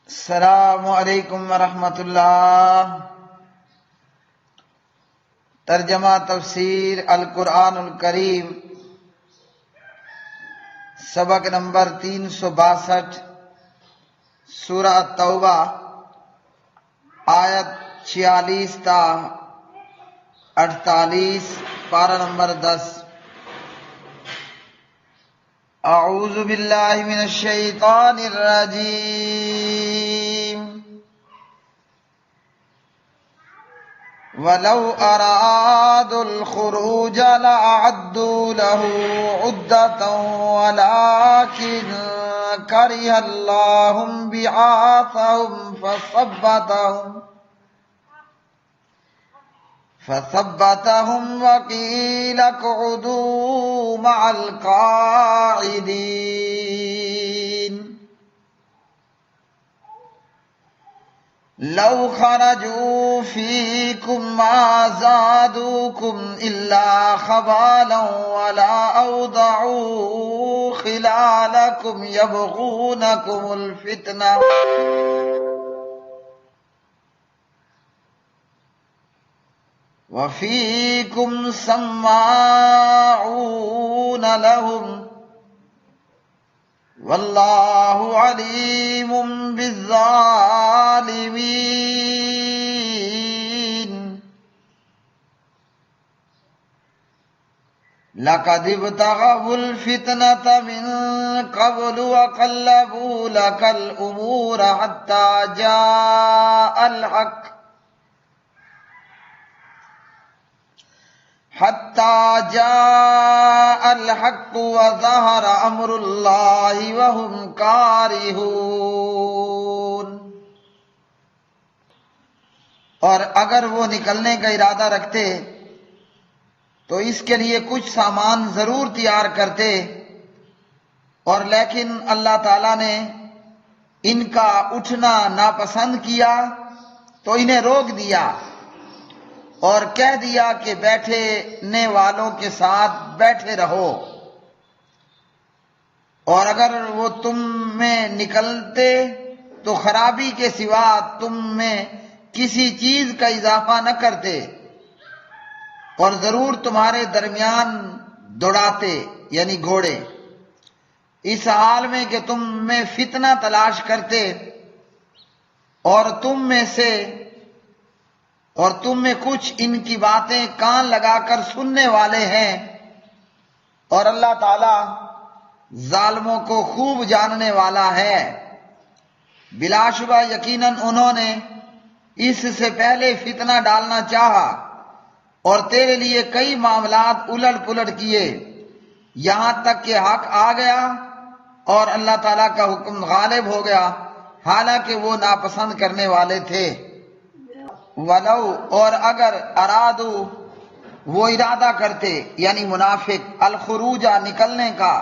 السلام علیکم ورحمۃ اللہ۔ ترجمہ تفسیر القرآن الکریم، سبق نمبر 362، سورہ التوبہ، آیت 46 تا 48، پارہ نمبر 10۔ اعوذ باللہ من الشیطان الرجیم۔ وَلَوْ أَرَادُوا الْخُرُوجَ لَأَعَدُّوا لَهُ عُدَّةً وَلَكِنْ كَرِهَ اللَّهُ انبِعَاثَهُمْ فَثَبَّتَهُمْ وَقِيلَ اقْعُدُوا مَعَ الْقَاعِدِينَ لَوْ خَرَجُوا فِيكُمْ مَا زَادُوكُمْ إِلَّا خَبَالًا وَلَا أَوْضَعُوا خِلَالَكُمْ يَبْغُونَكُمُ الْفِتْنَةَ وَفِيكُمْ سَمَّاعُونَ لَهُمْ وَاللَّهُ عَلِيمٌ بِالظَّالِمِينَ۔ لَقَدِ ابْتَغَوُا الْفِتْنَةَ مِنْ قَبْلُ وَقَلَّبُوا لَكَ الْأُمُورَ حَتَّى جاء الحق وظهر امر اللہ وهم کارہون۔ اور اگر وہ نکلنے کا ارادہ رکھتے تو اس کے لیے کچھ سامان ضرور تیار کرتے، اور لیکن اللہ تعالیٰ نے ان کا اٹھنا ناپسند کیا تو انہیں روک دیا اور کہہ دیا کہ بیٹھنے والوں کے ساتھ بیٹھے رہو، اور اگر وہ تم میں نکلتے تو خرابی کے سوا تم میں کسی چیز کا اضافہ نہ کرتے، اور ضرور تمہارے درمیان دوڑاتے یعنی گھوڑے، اس حال میں کہ تم میں فتنہ تلاش کرتے، اور تم میں کچھ ان کی باتیں کان لگا کر سننے والے ہیں، اور اللہ تعالیٰ ظالموں کو خوب جاننے والا ہے۔ بلا شبہ یقیناً انہوں نے اس سے پہلے فتنہ ڈالنا چاہا اور تیرے لیے کئی معاملات الٹ پلٹ کیے، یہاں تک کہ حق آ گیا اور اللہ تعالیٰ کا حکم غالب ہو گیا، حالانکہ وہ ناپسند کرنے والے تھے۔ ولو، اور اگر ارادو، وہ ارادہ کرتے یعنی منافق، الخروج، نکلنے کا،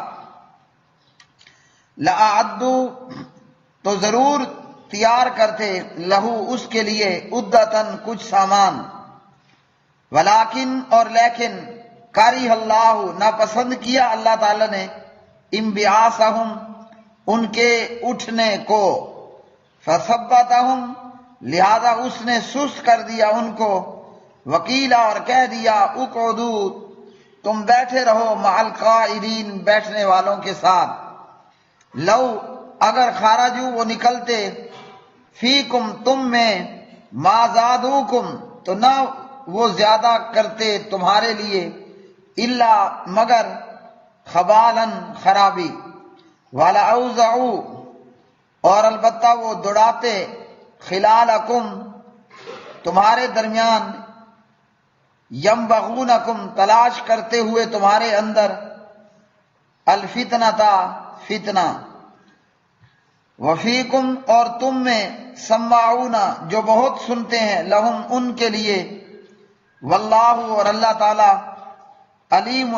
لَأَعَدُّوا، تو ضرور تیار کرتے، لہو، اس کے لیے، عدتاً، کچھ سامان، ولیکن، اور لیکن، کارہ اللہ، ناپسند کیا اللہ تعالی نے، انبعاثہم، ان کے اٹھنے کو، فثبتہم، لہذا اس نے سست کر دیا ان کو، وکیلا، اور کہہ دیا، اقعدوا، تم بیٹھے رہو، مع القاعدین، بیٹھنے والوں کے ساتھ۔ لو، اگر خرجوا، وہ نکلتے، فیکم، تم میں، ما زادوکم، تو نہ وہ زیادہ کرتے تمہارے لیے، الا، مگر، خبالاً، خرابی، ولا اوزعوا، اور البتہ وہ دوڑاتے، خلالکم، تمہارے درمیان، ینبغونکم، تلاش کرتے ہوئے تمہارے اندر، الفتنۃ، فتنہ، وفیکم، اور تم میں، سماعون، جو بہت سنتے ہیں، لہم، ان کے لیے، واللہ، اور اللہ تعالی، علیم،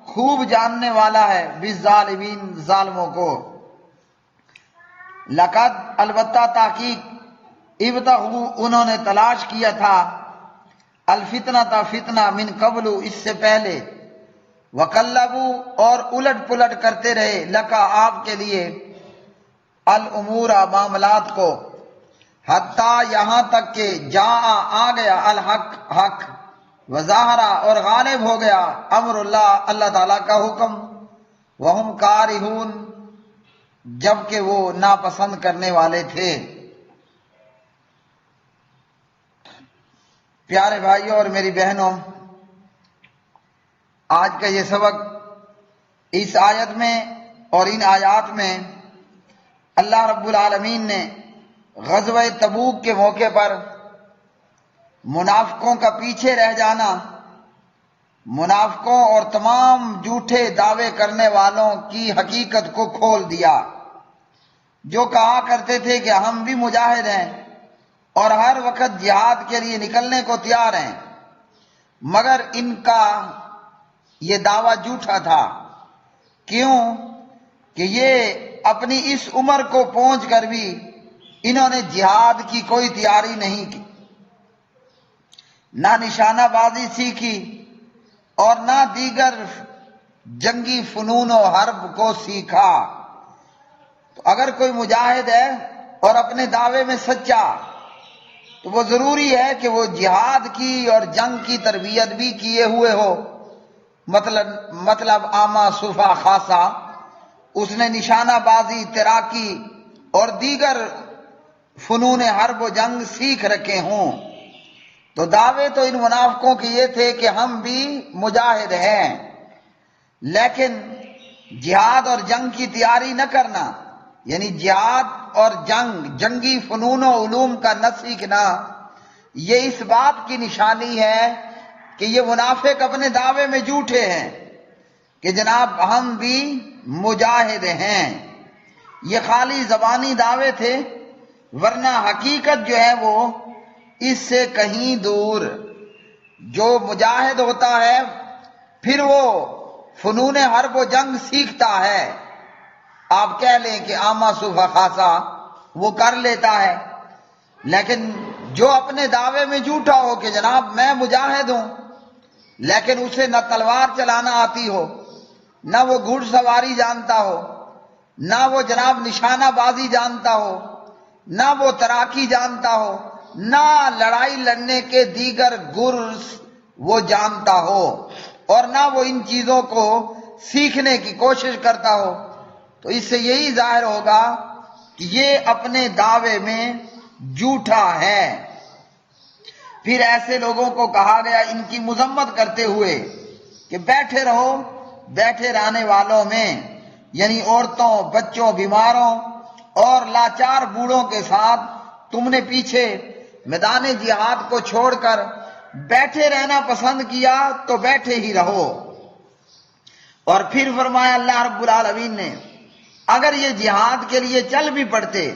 خوب جاننے والا ہے، بالظالمین، ظالموں کو۔ لقد، البتہ، تحقیق، ابتغوا، انہوں نے تلاش کیا تھا، الفتنۃ، فتنہ، من قبل، اس سے پہلے، وقلبوا، اور الٹ پلٹ کرتے رہے، لکا، آپ کے لیے، الامور، معاملات کو، حتیٰ یہاں تک کہ آ گیا الحق حق، وظاہرہ اور غالب ہو گیا امر اللہ اللہ تعالیٰ کا حکم، وہم کارہون جبکہ وہ ناپسند کرنے والے تھے۔ پیارے بھائیوں اور میری بہنوں، آج کا یہ سبق اس آیت میں اور ان آیات میں اللہ رب العالمین نے غزوہ تبوک کے موقع پر منافقوں کا پیچھے رہ جانا، منافقوں اور تمام جھوٹے دعوے کرنے والوں کی حقیقت کو کھول دیا، جو کہا کرتے تھے کہ ہم بھی مجاہد ہیں اور ہر وقت جہاد کے لیے نکلنے کو تیار ہیں، مگر ان کا یہ دعویٰ جھوٹا تھا۔ کیوں کہ یہ اپنی اس عمر کو پہنچ کر بھی انہوں نے جہاد کی کوئی تیاری نہیں کی، نہ نشانہ بازی سیکھی اور نہ دیگر جنگی فنون و حرب کو سیکھا۔ تو اگر کوئی مجاہد ہے اور اپنے دعوے میں سچا، تو وہ ضروری ہے کہ وہ جہاد کی اور جنگ کی تربیت بھی کیے ہوئے ہو، مطلب عامہ صفا خاصہ اس نے نشانہ بازی، تیراکی اور دیگر فنون حرب و جنگ سیکھ رکھے ہوں۔ تو دعوے تو ان منافقوں کے یہ تھے کہ ہم بھی مجاہد ہیں، لیکن جہاد اور جنگ کی تیاری نہ کرنا، یعنی جہاد اور جنگی فنون و علوم کا نہ سیکھنا، یہ اس بات کی نشانی ہے کہ یہ منافق اپنے دعوے میں جھوٹے ہیں کہ جناب ہم بھی مجاہد ہیں۔ یہ خالی زبانی دعوے تھے، ورنہ حقیقت جو ہے وہ اس سے کہیں دور۔ جو مجاہد ہوتا ہے پھر وہ فنون حرب و جنگ سیکھتا ہے، آپ کہہ لیں کہ عامہ صفا خاصہ وہ کر لیتا ہے، لیکن جو اپنے دعوے میں جھوٹا ہو کہ جناب میں مجاہد ہوں، لیکن اسے نہ تلوار چلانا آتی ہو، نہ وہ گھڑ سواری جانتا ہو، نہ وہ جناب نشانہ بازی جانتا ہو، نہ وہ تیراکی جانتا ہو، نہ لڑائی لڑنے کے دیگر گرز وہ جانتا ہو، اور نہ وہ ان چیزوں کو سیکھنے کی کوشش کرتا ہو، تو اس سے یہی ظاہر ہوگا کہ یہ اپنے دعوے میں جھوٹا ہے۔ پھر ایسے لوگوں کو کہا گیا ان کی مذمت کرتے ہوئے کہ بیٹھے رہو، بیٹھے رہنے والوں میں یعنی عورتوں، بچوں، بیماروں اور لاچار بوڑھوں کے ساتھ تم نے پیچھے میدان جہاد کو چھوڑ کر بیٹھے رہنا پسند کیا، تو بیٹھے ہی رہو۔ اور پھر فرمایا اللہ رب العالمین نے اگر یہ جہاد کے لیے چل بھی پڑتے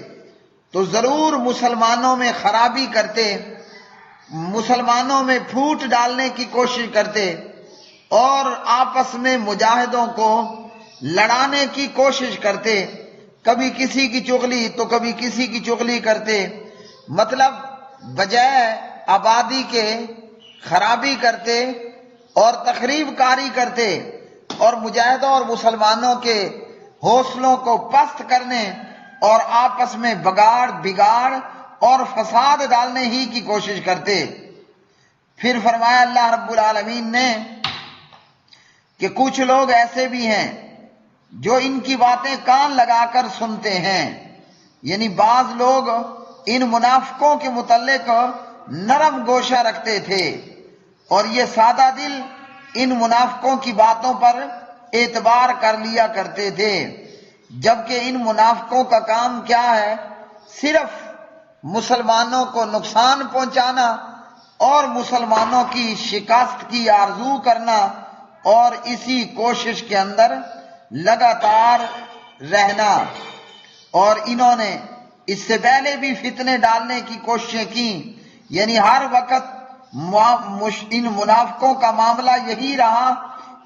تو ضرور مسلمانوں میں خرابی کرتے، مسلمانوں میں پھوٹ ڈالنے کی کوشش کرتے اور آپس میں مجاہدوں کو لڑانے کی کوشش کرتے، کبھی کسی کی چغلی تو کبھی کسی کی چغلی کرتے، مطلب بجائے آبادی کے خرابی کرتے اور تخریب کاری کرتے اور مجاہدوں اور مسلمانوں کے حوصلوں کو پست کرنے اور آپس میں بگاڑ اور فساد ڈالنے ہی کی کوشش کرتے۔ پھر فرمایا اللہ رب العالمین نے کہ کچھ لوگ ایسے بھی ہیں جو ان کی باتیں کان لگا کر سنتے ہیں، یعنی بعض لوگ ان منافقوں کے متعلق نرم گوشہ رکھتے تھے اور یہ سادہ دل ان منافقوں کی باتوں پر اعتبار کر لیا کرتے تھے، جبکہ ان منافقوں کا کام کیا ہے؟ صرف مسلمانوں کو نقصان پہنچانا اور مسلمانوں کی شکست کی آرزو کرنا اور اسی کوشش کے اندر لگاتار رہنا۔ اور انہوں نے اس سے پہلے بھی فتنے ڈالنے کی کوششیں کی، یعنی ہر وقت ان منافقوں کا معاملہ یہی رہا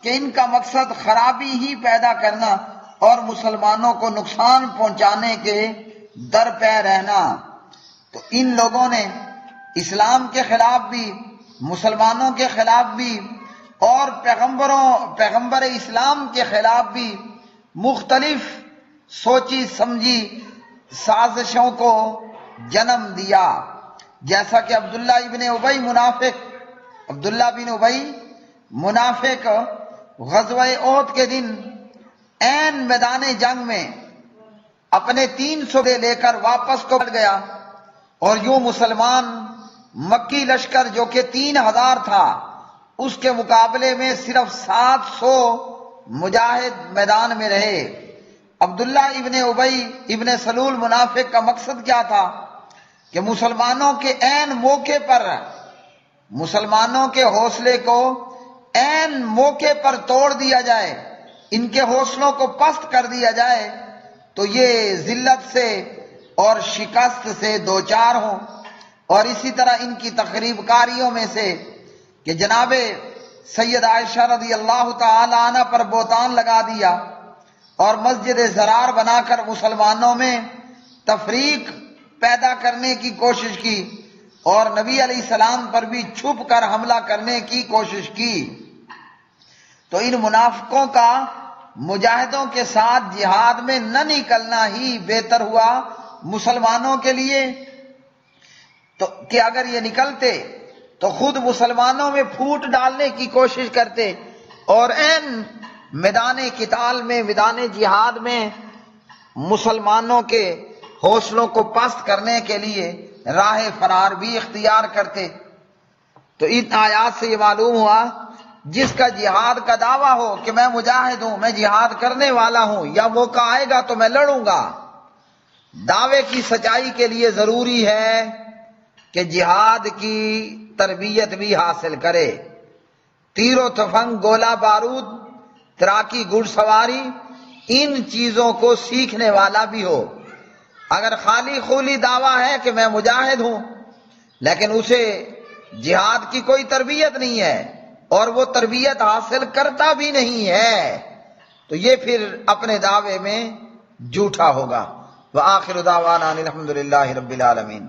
کہ ان کا مقصد خرابی ہی پیدا کرنا اور مسلمانوں کو نقصان پہنچانے کے درپے رہنا۔ تو ان لوگوں نے اسلام کے خلاف بھی، مسلمانوں کے خلاف بھی اور پیغمبر اسلام کے خلاف بھی مختلف سوچی سمجھی سازشوں کو جنم دیا، جیسا کہ عبداللہ بن ابی منافق غزوہ احد کے دن عین میدان جنگ میں اپنے 300 لے کر واپس کو بڑھ گیا، اور یوں مسلمان مکی لشکر جو کہ 3000 تھا اس کے مقابلے میں صرف 700 مجاہد میدان میں رہے۔ عبداللہ ابن ابی ابن سلول منافق کا مقصد کیا تھا کہ مسلمانوں کے عین موقع پر، مسلمانوں کے حوصلے کو عین موقع پر توڑ دیا جائے، ان کے حوصلوں کو پست کر دیا جائے تو یہ ذلت سے اور شکست سے دوچار ہوں۔ اور اسی طرح ان کی تقریب کاریوں میں سے کہ جناب سید عائشہ رضی اللہ تعالی عنہ پر بہتان لگا دیا اور مسجد زرار بنا کر مسلمانوں میں تفریق پیدا کرنے کی کوشش کی، اور نبی علیہ السلام پر بھی چھپ کر حملہ کرنے کی کوشش کی۔ تو ان منافقوں کا مجاہدوں کے ساتھ جہاد میں نہ نکلنا ہی بہتر ہوا مسلمانوں کے لیے، تو کہ اگر یہ نکلتے تو خود مسلمانوں میں پھوٹ ڈالنے کی کوشش کرتے اور عین میدان قتال میں، میدان جہاد میں مسلمانوں کے حوصلوں کو پست کرنے کے لیے راہ فرار بھی اختیار کرتے۔ تو ان آیات سے یہ معلوم ہوا جس کا جہاد کا دعویٰ ہو کہ میں مجاہد ہوں، میں جہاد کرنے والا ہوں، یا موقع آئے گا تو میں لڑوں گا، دعوے کی سچائی کے لیے ضروری ہے کہ جہاد کی تربیت بھی حاصل کرے، تیر و تفنگ، گولہ بارود، تیراکی، گھڑ سواری، ان چیزوں کو سیکھنے والا بھی ہو۔ اگر خالی خولی دعویٰ ہے کہ میں مجاہد ہوں لیکن اسے جہاد کی کوئی تربیت نہیں ہے اور وہ تربیت حاصل کرتا بھی نہیں ہے تو یہ پھر اپنے دعوے میں جھوٹا ہوگا۔ وآخر دعوانا الحمدللہ رب العالمین۔